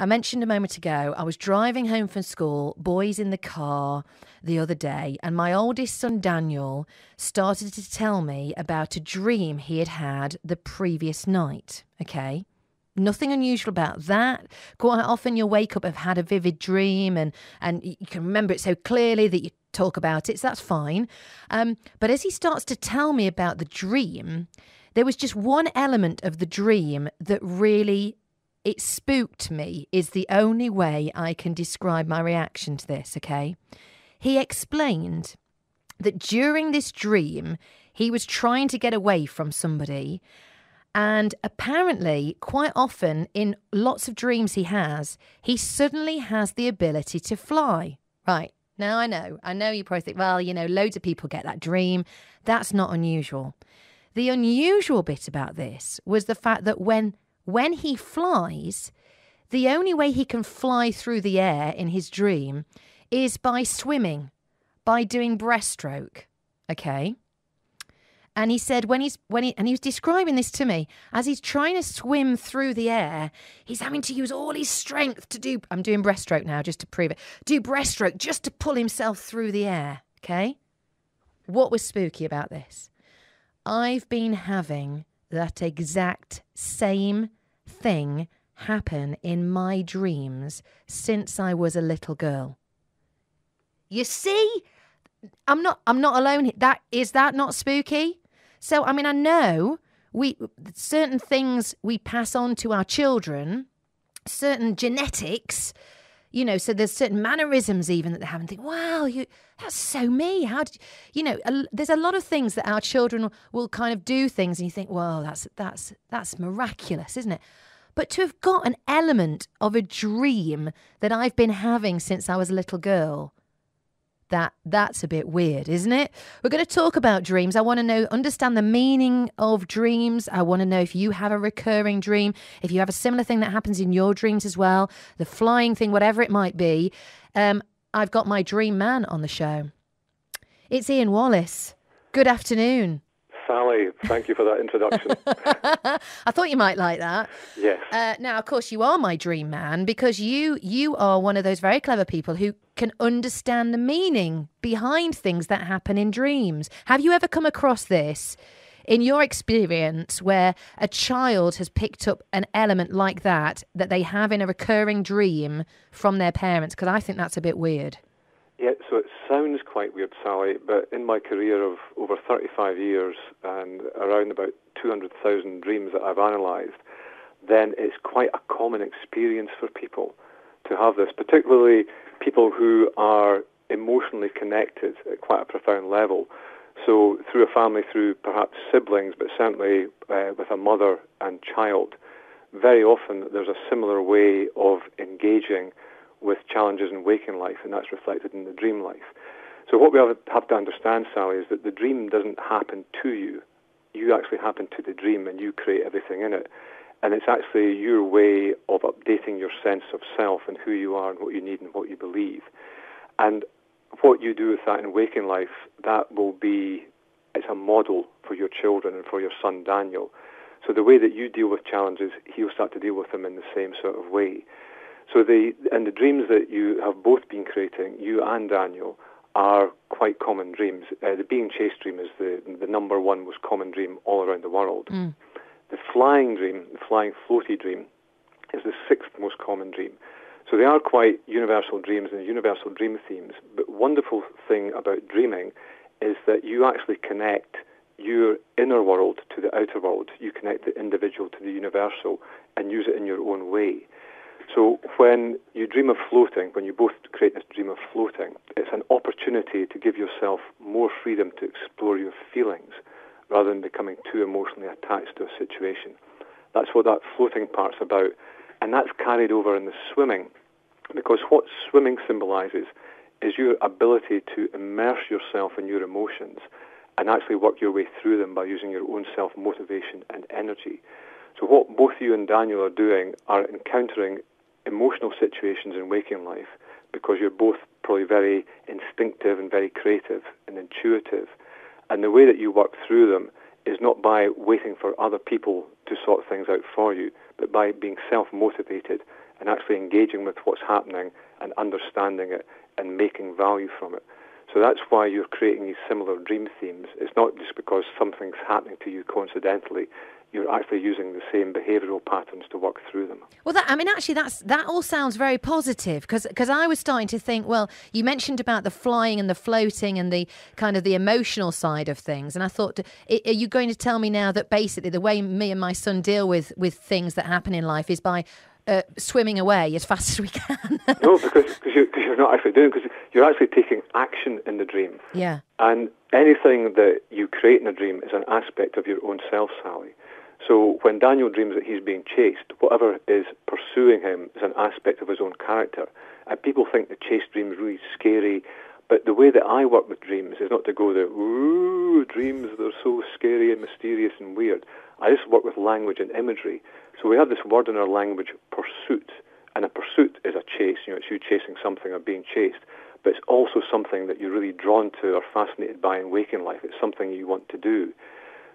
I mentioned a moment ago, I was driving home from school, boys in the car the other day, and my oldest son, Daniel, started to tell me about a dream he had had the previous night. Okay? Nothing unusual about that. Quite often you'll wake up and have had a vivid dream and you can remember it so clearly that you talk about it, so that's fine. But as he starts to tell me about the dream, there was just one element of the dream that really, it spooked me, is the only way I can describe my reaction to this, okay? He explained that during this dream, he was trying to get away from somebody. And apparently, quite often, in lots of dreams he suddenly has the ability to fly. Right. Now, I know you probably think, well, loads of people get that dream. That's not unusual. The unusual bit about this was the fact that when he flies, the only way he can fly through the air in his dream is by swimming, by doing breaststroke. Okay? And he said he was describing this to me, as he's trying to swim through the air, he's having to use all his strength to do, I'm doing breaststroke now just to prove it, do breaststroke just to pull himself through the air, okay? What was spooky about this? I've been having that exact same thing happen in my dreams since I was a little girl. You see? I'm not alone. Is that not spooky? So, I mean, I know certain things we pass on to our children, certain genetics, so there's certain mannerisms even that they have and think, wow, that's so me. How did there's a lot of things that our children will kind of do things and you think, well, that's miraculous, isn't it? But to have got an element of a dream that I've been having since I was a little girl, that's a bit weird, isn't it? We're going to talk about dreams. I want to understand the meaning of dreams. I want to know if you have a recurring dream, if you have a similar thing that happens in your dreams as well, the flying thing, whatever it might be. I've got my dream man on the show. It's Ian Wallace. Good afternoon. Sally, thank you for that introduction. I thought you might like that. Yes. Now, of course, you are my dream man because you are one of those very clever people who can understand the meaning behind things that happen in dreams. Have you ever come across this in your experience where a child has picked up an element like that they have in a recurring dream from their parents? Because I think that's a bit weird. Yeah, so it sounds quite weird, Sally, but in my career of over 35 years and around about 200,000 dreams that I've analysed, then it's quite a common experience for people to have this, particularly people who are emotionally connected at quite a profound level. So through a family, through perhaps siblings, but certainly with a mother and child, very often there's a similar way of engaging with challenges in waking life, and that's reflected in the dream life. So what we have to understand, Sally, is that the dream doesn't happen to you. You actually happen to the dream, and you create everything in it. And it's actually your way of updating your sense of self and who you are and what you need and what you believe. And what you do with that in waking life, it's a model for your children and for your son, Daniel. So the way that you deal with challenges, he'll start to deal with them in the same sort of way. So the dreams that you have both been creating, you and Daniel, are quite common dreams. The being chased dream is the number one most common dream all around the world. Mm. The flying dream, the flying floaty dream, is the sixth most common dream. So they are quite universal dreams and universal dream themes. But wonderful thing about dreaming is that you actually connect your inner world to the outer world. You connect the individual to the universal and use it in your own way. So when you dream of floating, when you both create this dream of floating, it's an opportunity to give yourself more freedom to explore your feelings rather than becoming too emotionally attached to a situation. That's what that floating part's about. And that's carried over in the swimming, because what swimming symbolises is your ability to immerse yourself in your emotions and actually work your way through them by using your own self-motivation and energy. So what both you and Daniel are doing are encountering emotional situations in waking life because you're both probably very instinctive and very creative and intuitive. And the way that you work through them is not by waiting for other people to sort things out for you, but by being self-motivated and actually engaging with what's happening and understanding it and making value from it. So that's why you're creating these similar dream themes. It's not just because something's happening to you coincidentally. You're actually using the same behavioural patterns to work through them. Well, actually, that all sounds very positive because I was starting to think, well, you mentioned about the flying and the floating and the kind of the emotional side of things, and I thought, are you going to tell me now that basically the way me and my son deal with things that happen in life is by swimming away as fast as we can? No, because you're not actually doing it, because you're actually taking action in the dream. Yeah. And anything that you create in a dream is an aspect of your own self, Sally. So when Daniel dreams that he's being chased, whatever is pursuing him is an aspect of his own character. And people think the chase dream is really scary, but the way that I work with dreams is not to go there, ooh, dreams, they're so scary and mysterious and weird. I just work with language and imagery. So we have this word in our language, pursuit, and a pursuit is a chase. It's you chasing something or being chased, but it's also something that you're really drawn to or fascinated by in waking life. It's something you want to do.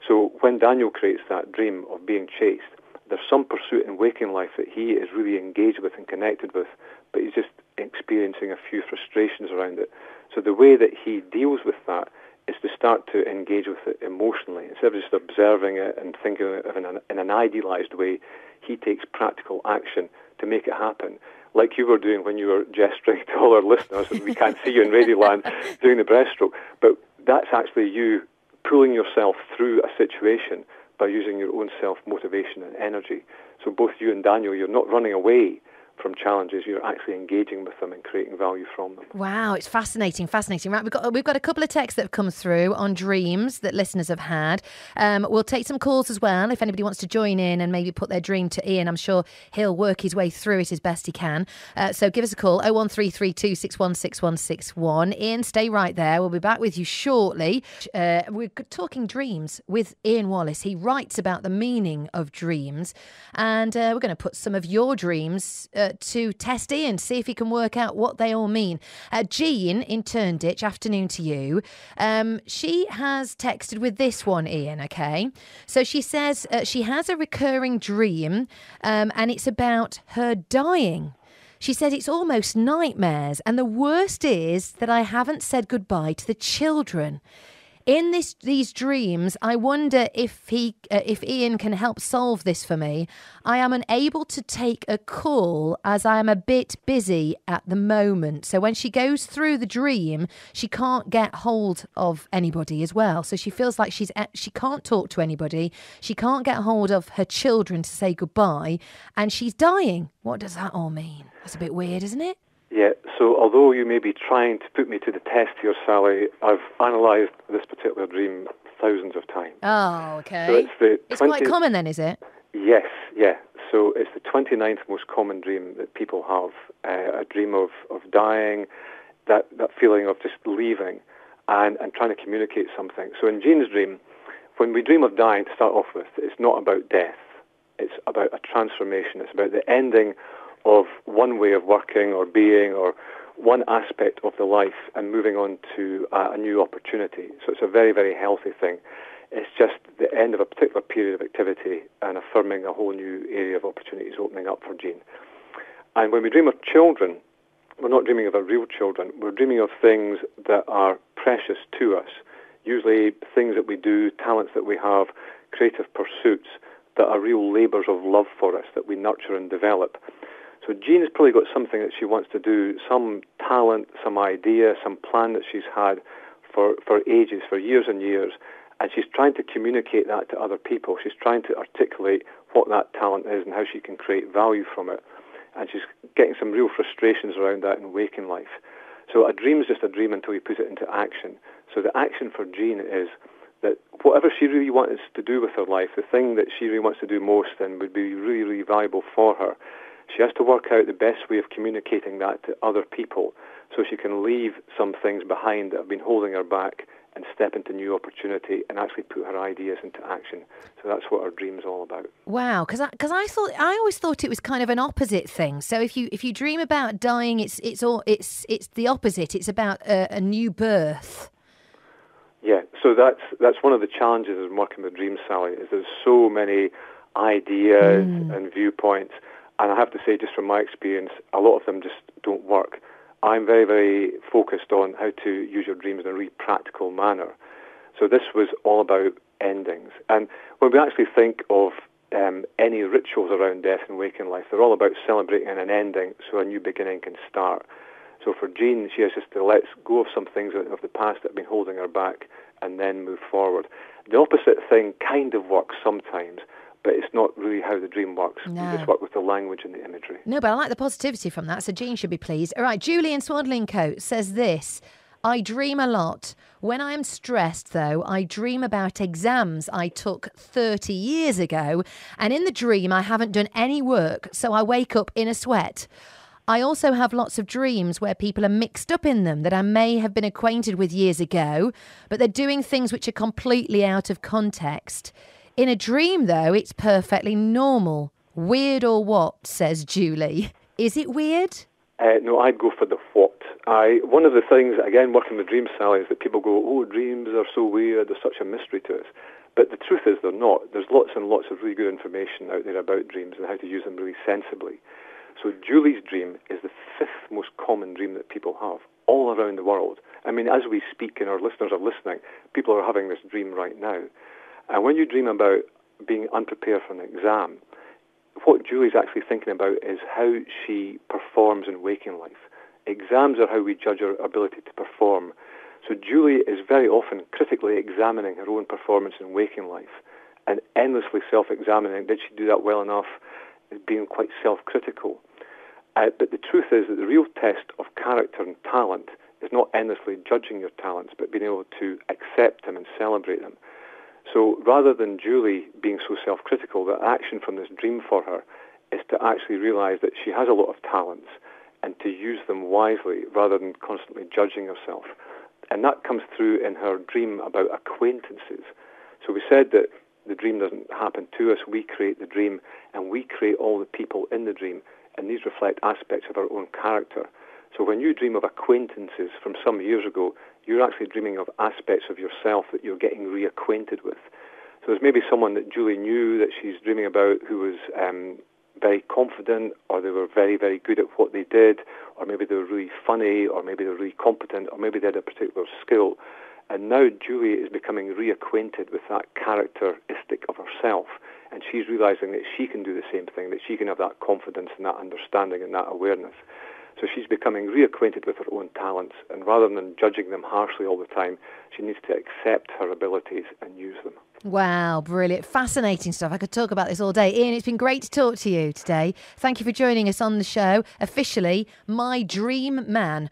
So when Daniel creates that dream of being chased, there's some pursuit in waking life that he is really engaged with and connected with, but he's just experiencing a few frustrations around it. So the way that he deals with that is to start to engage with it emotionally. Instead of just observing it and thinking of it in an idealized way, he takes practical action to make it happen. Like you were doing when you were gesturing to all our listeners, and we can't see you in Radioland doing the breaststroke, but that's actually you pulling yourself through a situation by using your own self-motivation and energy. So both you and Daniel, you're not running away from challenges, you're actually engaging with them and creating value from them. Wow, it's fascinating. Right, we've got a couple of texts that have come through on dreams that listeners have had. We'll take some calls as well if anybody wants to join in and maybe put their dream to Ian. I'm sure he'll work his way through it as best he can. So give us a call, 01332 616161. Ian, stay right there. We'll be back with you shortly. We're talking dreams with Ian Wallace. He writes about the meaning of dreams, and we're going to put some of your dreams to test Ian, see if he can work out what they all mean. Jean in Turnditch, afternoon to you. She has texted with this one, Ian, okay? So she says she has a recurring dream and it's about her dying. She said it's almost nightmares, and the worst is that I haven't said goodbye to the children. In these dreams, I wonder if Ian can help solve this for me. I am unable to take a call as I am a bit busy at the moment. So when she goes through the dream, she can't get hold of anybody as well. So she feels like she can't talk to anybody. She can't get hold of her children to say goodbye, and she's dying. What does that all mean? That's a bit weird, isn't it? Yeah, so although you may be trying to put me to the test here, Sally, I've analysed this particular dream thousands of times. Oh, okay. So it's quite common then, is it? Yes, yeah. So it's the 29th most common dream that people have, a dream of dying, that feeling of just leaving and trying to communicate something. So in Jean's dream, when we dream of dying, to start off with, it's not about death. It's about a transformation. It's about the ending of one way of working or being or one aspect of the life and moving on to a new opportunity. So it's a very, very healthy thing. It's just the end of a particular period of activity and affirming a whole new area of opportunities opening up for Jean. And when we dream of children, we're not dreaming of our real children. We're dreaming of things that are precious to us, usually things that we do, talents that we have, creative pursuits that are real labours of love for us that we nurture and develop. So Jean has probably got something that she wants to do, some talent, some idea, some plan that she's had for ages, for years and years, and she's trying to communicate that to other people. She's trying to articulate what that talent is and how she can create value from it. And she's getting some real frustrations around that in waking life. So a dream is just a dream until you put it into action. So the action for Jean is that whatever she really wants to do with her life, the thing that she really wants to do most and would be really, really valuable for her, she has to work out the best way of communicating that to other people so she can leave some things behind that have been holding her back and step into new opportunity and actually put her ideas into action. So that's what our dream is all about. Wow, because I always thought it was kind of an opposite thing. So if you dream about dying, it's the opposite. It's about a new birth. Yeah, so that's one of the challenges in working with dreams, Sally, is there's so many ideas and viewpoints, And I have to say, just from my experience, a lot of them just don't work. I'm very, very focused on how to use your dreams in a really practical manner. So this was all about endings. And when we actually think of any rituals around death and waking life, they're all about celebrating an ending so a new beginning can start. So for Jean, she has just to let go of some things of the past that have been holding her back and then move forward. The opposite thing kind of works sometimes, but it's not really how the dream works. No. You just work with the language and the imagery. No, but I like the positivity from that, so Jean should be pleased. All right, Julie in Swaddling Coat says this: I dream a lot. When I am stressed, though, I dream about exams I took 30 years ago, and in the dream I haven't done any work, so I wake up in a sweat. I also have lots of dreams where people are mixed up in them that I may have been acquainted with years ago, but they're doing things which are completely out of context. In a dream, though, it's perfectly normal. Weird or what, says Julie. Is it weird? No, I'd go for the what. One of the things, again, working with dreams, Sally, is that people go, oh, dreams are so weird, there's such a mystery to us. But the truth is they're not. There's lots and lots of really good information out there about dreams and how to use them really sensibly. So Julie's dream is the 5th most common dream that people have all around the world. I mean, as we speak and our listeners are listening, people are having this dream right now. And when you dream about being unprepared for an exam, what Julie's actually thinking about is how she performs in waking life. Exams are how we judge our ability to perform. So Julie is very often critically examining her own performance in waking life and endlessly self-examining. Did she do that well enough? Being quite self-critical. But the truth is that the real test of character and talent is not endlessly judging your talents, but being able to accept them and celebrate them. So rather than Julie being so self-critical, the action from this dream for her is to actually realize that she has a lot of talents and to use them wisely rather than constantly judging herself. And that comes through in her dream about acquaintances. So we said that the dream doesn't happen to us, we create the dream, and we create all the people in the dream, and these reflect aspects of our own character. So when you dream of acquaintances from some years ago, you're actually dreaming of aspects of yourself that you're getting reacquainted with. So there's maybe someone that Julie knew that she's dreaming about who was very confident, or they were very, very good at what they did, or maybe they were really funny, or maybe they were really competent, or maybe they had a particular skill. And now Julie is becoming reacquainted with that characteristic of herself, and she's realizing that she can do the same thing, that she can have that confidence and that understanding and that awareness. So she's becoming reacquainted with her own talents, and rather than judging them harshly all the time, she needs to accept her abilities and use them. Wow, brilliant. Fascinating stuff. I could talk about this all day. Ian, it's been great to talk to you today. Thank you for joining us on the show. Officially, my dream man.